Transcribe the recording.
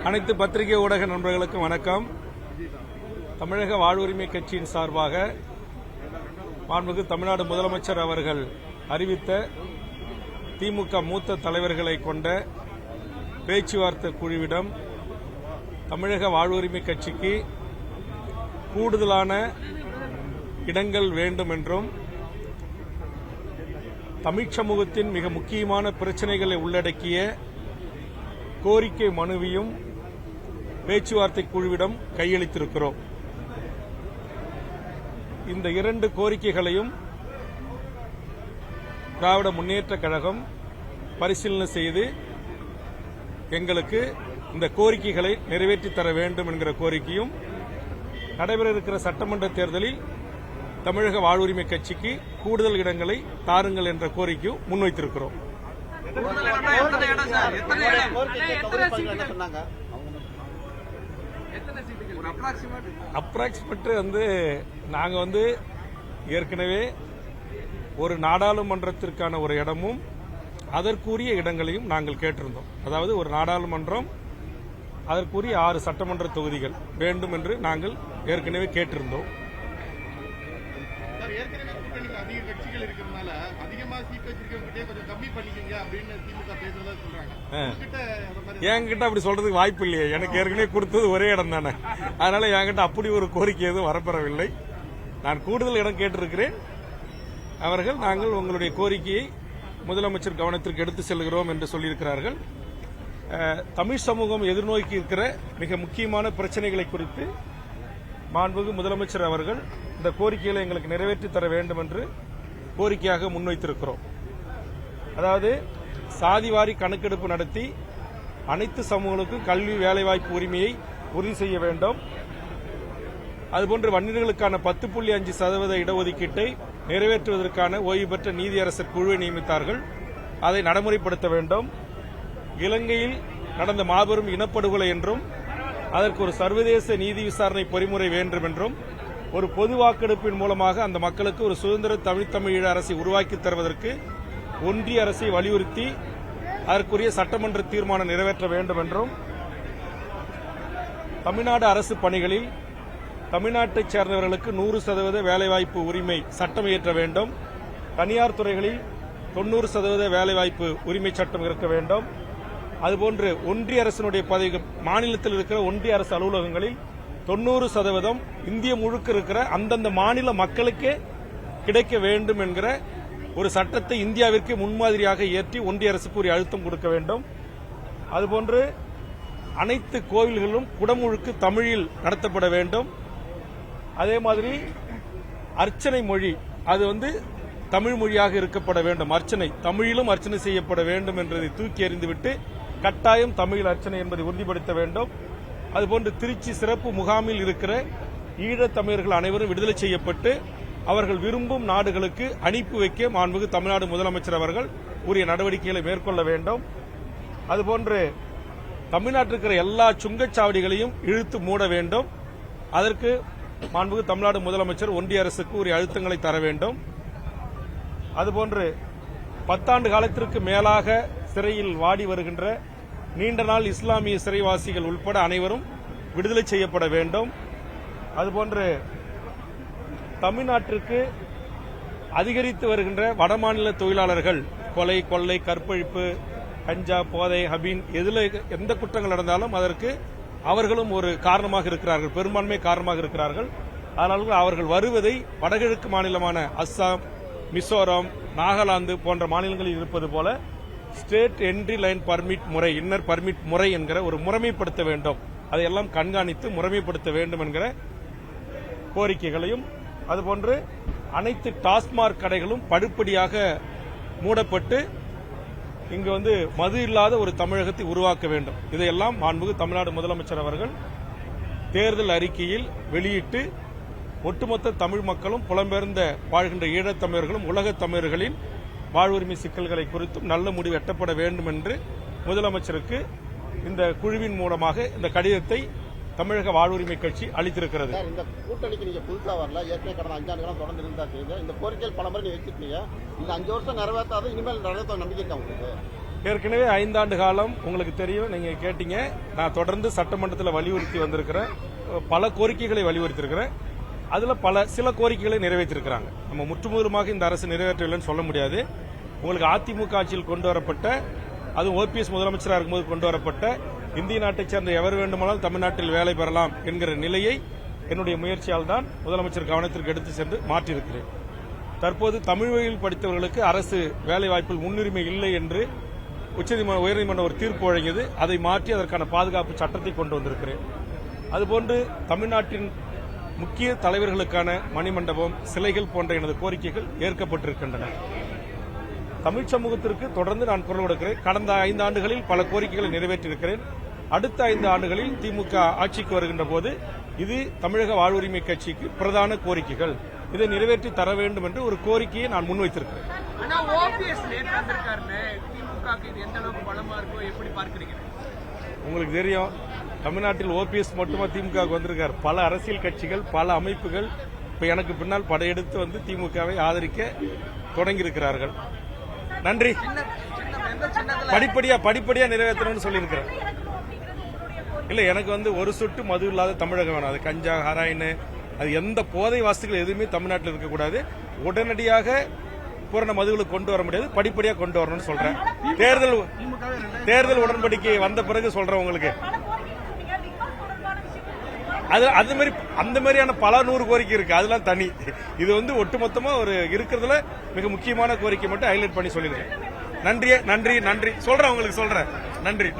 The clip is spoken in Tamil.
அனைத்து பத்திரிகை ஊடக நண்பர்களுக்கும் வணக்கம். தமிழக வாழ்வுரிமை கட்சியின் சார்பாக மாண்புமிகு தமிழ்நாடு முதலமைச்சர் அவர்கள் அறிவித்த திமுக மூத்த தலைவர்களை கொண்ட பேச்சுவார்த்தை குழுவிடம் தமிழக வாழ்வுரிமை கட்சிக்கு கூடுதலான இடங்கள் வேண்டும் என்றும் தமிழ் சமூகத்தின் மிக முக்கியமான பிரச்சினைகளை உள்ளடக்கிய கோரிக்கை மனுவையும் பேச்சுவார்த்தை குழுவிடம் கையளித்திருக்கிறோம். இந்த இரண்டு கோரிக்கைகளையும் திராவிட முன்னேற்றக் கழகம் பரிசீலனை செய்து எங்களுக்கு இந்த கோரிக்கைகளை நிறைவேற்றித் தர வேண்டும் என்கிற கோரிக்கையும், நடைபெற இருக்கிற சட்டமன்ற தேர்தலில் தமிழக வாழ்வுரிமை கட்சிக்கு கூடுதல் இடங்களை தாருங்கள் என்ற கோரிக்கையும் முன்வைத்திருக்கிறோம். அப்ராக்சிமேட் நாங்க ஏற்கனவே ஒரு நாடாளுமன்றத்திற்கான ஒரு இடமும் அதற்குரிய இடங்களையும் நாங்கள் கேட்டிருந்தோம். அதாவது ஒரு நாடாளுமன்றம், அதற்குரிய 6 சட்டமன்ற தொகுதிகள் வேண்டும் என்று நாங்கள் ஏற்கனவே கேட்டிருந்தோம். என்கிட்ட அப்படி சொல்றதுக்கு வாய்ப்பு இல்லையே. எனக்கு ஏற்கனவே கொடுத்தது ஒரே இடம் தானே. அதனால என்கிட்ட அப்படி ஒரு கோரிக்கை எதுவும் வரப்பெறவில்லை. நான் கூடுதல் இடம் கேட்டிருக்கிறேன். அவர்கள் நாங்கள் உங்களுடைய கோரிக்கையை முதலமைச்சர் கவனத்திற்கு எடுத்து செல்கிறோம் என்று சொல்லியிருக்கிறார்கள். தமிழ் சமூகம் எதிர்நோக்கி இருக்கிற மிக முக்கியமான பிரச்சனைகளை குறித்து மாண்புமிகு முதலமைச்சர் அவர்கள் இந்த கோரிக்கைகளை எங்களுக்கு நிறைவேற்றி தர வேண்டும் என்று கோரிக்கையாக முன்வைத்திருக்கிறோம். அதாவது சாதிவாரி கணக்கெடுப்பு நடத்தி அனைத்து சமூகங்களுக்கும் கல்வி வேலைவாய்ப்பு உரிமையை உறுதி செய்ய வேண்டும். அதுபோன்று வன்னியர்களுக்கான 10.5% இடஒதுக்கீட்டை நிறைவேற்றுவதற்கான ஓய்வு பெற்ற நீதியரசர் குழுவை நியமித்தார்கள். அதை நடைமுறைப்படுத்த வேண்டும். இலங்கையில் நடந்த மாபெரும் இனப்படுகொலை என்றும் அதற்கு ஒரு சர்வதேச நீதி விசாரணை பொறிமுறை வேண்டும் என்றும் ஒரு பொது வாக்கெடுப்பின் மூலமாக அந்த மக்களுக்கு ஒரு சுதந்திர தமிழீழ அரசை உருவாக்கி தருவதற்கு ஒன்றிய அரசை வலியுறுத்தி அதற்குரிய சட்டமன்ற தீர்மானம் நிறைவேற்ற வேண்டும் என்றும், தமிழ்நாடு அரசு பணிகளில் தமிழ்நாட்டைச் சேர்ந்தவர்களுக்கு 100% வேலைவாய்ப்பு உரிமை சட்டம் இயற்ற வேண்டும். தனியார் துறைகளில் 90% வேலைவாய்ப்பு உரிமை சட்டம் இருக்க வேண்டும். அதுபோன்று ஒன்றிய அரசினுடைய பதவிகள், மாநிலத்தில் இருக்கிற ஒன்றிய அரசு அலுவலகங்களில் 90% இந்திய முழுக்க இருக்கிற அந்தந்த மாநில மக்களுக்கே கிடைக்க வேண்டும் என்கிற ஒரு சட்டத்தை இந்தியாவிற்கு முன்மாதிரியாக ஏற்றி ஒன்றிய அரசுக்கு ஒரு அழுத்தம் கொடுக்க வேண்டும். அதுபோன்று அனைத்து கோவில்களும் குடமுழுக்கு தமிழில் நடத்தப்பட வேண்டும். அதே மாதிரி அர்ச்சனை மொழி அது தமிழ் மொழியாக இருக்கப்பட வேண்டும். அர்ச்சனை தமிழிலும் அர்ச்சனை செய்யப்பட வேண்டும் என்பதை தூக்கி எறிந்துவிட்டு கட்டாயம் தமிழ் அர்ச்சனை என்பதை உறுதிப்படுத்த வேண்டும். அதுபோன்று திருச்சி சிறப்பு முகாமில் இருக்கிற ஈழத் தமிழர்கள் அனைவரும் விடுதலை செய்யப்பட்டு அவர்கள் விரும்பும் நாடுகளுக்கு அனுப்பி வைக்க மாண்புமிகு தமிழ்நாடு முதலமைச்சர் அவர்கள் உரிய நடவடிக்கைகளை மேற்கொள்ள வேண்டும். அதுபோன்று தமிழ்நாட்டில் இருக்கிற எல்லா சுங்கச்சாவடிகளையும் இழுத்து மூட வேண்டும். அதற்கு மாண்புமிகு தமிழ்நாடு முதலமைச்சர் ஒன்றிய அரசுக்கு உரிய அழுத்தங்களை தர வேண்டும். அதுபோன்று 10 ஆண்டு காலத்திற்கு மேலாக சிறையில் வாடி வருகின்ற நீண்ட நாள் இஸ்லாமிய சிறைவாசிகள் உட்பட அனைவரும் விடுதலை செய்யப்பட வேண்டும். அதுபோன்று தமிழ்நாட்டிற்கு அதிகரித்து வருகின்ற வடமாநில தொழிலாளர்கள் கொலை, கொள்ளை, கற்பழிப்பு, கஞ்சா, போதை, ஹபீன் எந்த குற்றங்கள் நடந்தாலும் அதற்கு அவர்களும் ஒரு காரணமாக இருக்கிறார்கள், பெரும்பான்மை காரணமாக இருக்கிறார்கள். அதனால் அவர்கள் வருவதை வடகிழக்கு மாநிலமான அஸ்ஸாம், மிசோரம், நாகாலாந்து போன்ற மாநிலங்களில் இருப்பது போல ஸ்டேட் என்ட்ரி லைன் பர்மிட் முறை, இன்னர் பர்மிட் முறை என்கிற ஒரு முறைமைப்படுத்த வேண்டும். அதையெல்லாம் கண்காணித்து முறைமைப்படுத்த வேண்டும் என்கிற கோரிக்கைகளையும், அதுபோன்று அனைத்து டாஸ்மாக் கடைகளும் படிப்படியாக மூடப்பட்டு இங்கு மது இல்லாத ஒரு தமிழகத்தை உருவாக்க வேண்டும். இதையெல்லாம் மாண்புமிகு தமிழ்நாடு முதலமைச்சர் அவர்கள் தேர்தல் அறிக்கையில் வெளியிட்டு ஒட்டுமொத்த தமிழ் மக்களும் புலம்பெயர்ந்த வாழ்கின்ற ஈழத் தமிழர்களும் உலகத் தமிழர்களின் வாழ்வுரிமை சிக்கல்களை குறித்தும் நல்ல முடிவு எட்டப்பட வேண்டும் என்று முதலமைச்சருக்கு இந்த குழுவின் மூலமாக இந்த கடிதத்தை தமிழக வாழ்வுரிமை கட்சி அளித்திருக்கிறது. இந்த கூட்டணிக்கு நீங்க புதுசா வரல, ஏற்கனவே கடந்த 5 ஆண்டுகளா தொடர்ந்து இருந்தா இந்த கோரிக்கைகள் பல முறை நீங்க வச்சிருக்கீங்க. இந்த 5 வருஷம் நிறைவேற்றாத இனிமேல் நிறைவேற்ற நம்பிக்கை இருக்கா உங்களுக்கு? ஏற்கனவே 5 ஆண்டு காலம் உங்களுக்கு தெரியும், நீங்க கேட்டீங்க. நான் தொடர்ந்து சட்டமன்றத்தில் வலியுறுத்தி வந்திருக்கிறேன். பல கோரிக்கைகளை வலியுறுத்தியிருக்கிறேன். அதுல சில கோரிக்கைகளை நிறைவேற்றிருக்கிறாங்க. நம்ம முற்றுமுதலுமாக இந்த அரசு நிறைவேற்றவில்லைன்னு சொல்ல முடியாது. உங்களுக்கு அதிமுக ஆட்சியில் கொண்டு வரப்பட்ட, அதுவும் ஓபிஎஸ் முதலமைச்சராக இருக்கும்போது கொண்டு வரப்பட்ட இந்திய நாட்டைச் சேர்ந்த எவர் வேண்டுமானாலும் தமிழ்நாட்டில் வேலை பெறலாம் என்கிற நிலையை என்னுடைய முயற்சியால் தான் முதலமைச்சர் கவனத்திற்கு எடுத்து சென்று மாற்றியிருக்கிறேன். தற்போது தமிழ் வழியில் படித்தவர்களுக்கு அரசு வேலைவாய்ப்பில் முன்னுரிமை இல்லை என்று உயர்நீதிமன்றம் ஒரு தீர்ப்பு வழங்கியது. அதை மாற்றி அதற்கான பாதுகாப்பு சட்டத்தை கொண்டு வந்திருக்கிறேன். அதுபோன்று தமிழ்நாட்டின் முக்கிய தலைவர்களுக்கான மணிமண்டபம், சிலைகள் போன்ற எனது கோரிக்கைகள் ஏற்கப்பட்டிருக்கின்றன. தமிழ் சமூகத்திற்கு தொடர்ந்து நான் குரல் கொடுக்கிறேன். கடந்த 5 ஆண்டுகளில் பல கோரிக்கைகளை நிறைவேற்றியிருக்கிறேன். அடுத்த 5 ஆண்டுகளில் திமுக ஆட்சிக்கு வருகின்ற போது இது தமிழக வாழ்வுரிமை கட்சிக்கு பிரதான கோரிக்கைகள். இதை நிறைவேற்றி தர வேண்டும் என்று ஒரு கோரிக்கையை நான் முன்வைத்திருக்கிறேன். உங்களுக்கு தெரியும், தமிழ்நாட்டில் ஓபிஎஸ் மட்டுமா திமுக வந்திருக்கார். பல அரசியல் கட்சிகள், பல அமைப்புகள் இப்ப எனக்கு பின்னால் படையெடுத்து வந்து திமுகவை ஆதரிக்க தொடங்கியிருக்கிறார்கள். நன்றி. படிப்படியா நிறைவேற்றணும்னு சொல்லியிருக்கிறேன். இல்ல, எனக்கு ஒரு சொட்டு மது இல்லாத தமிழகம் வேணும். அது கஞ்சா, ஹராயின், அது எந்த போதை வஸ்துக்கள் எதுவுமே தமிழ்நாட்டில் இருக்கக்கூடாது. உடனடியாக பூரண மதுகளை கொண்டு வர முடியாது, படிப்படியா கொண்டு வரணும்னு சொல்றேன். தேர்தல் உடன்படிக்கை வந்த பிறகு சொல்றேன் உங்களுக்கு. அந்த மாதிரியான பல 100 கோரிக்கை இருக்கு, அதெல்லாம் தனி. இது ஒட்டுமொத்தமா இருக்கிறதுல மிக முக்கியமான கோரிக்கை மட்டும் ஹைலைட் பண்ணி சொல்லிருக்கேன். நன்றி சொல்றேன், உங்களுக்கு சொல்றேன். நன்றி.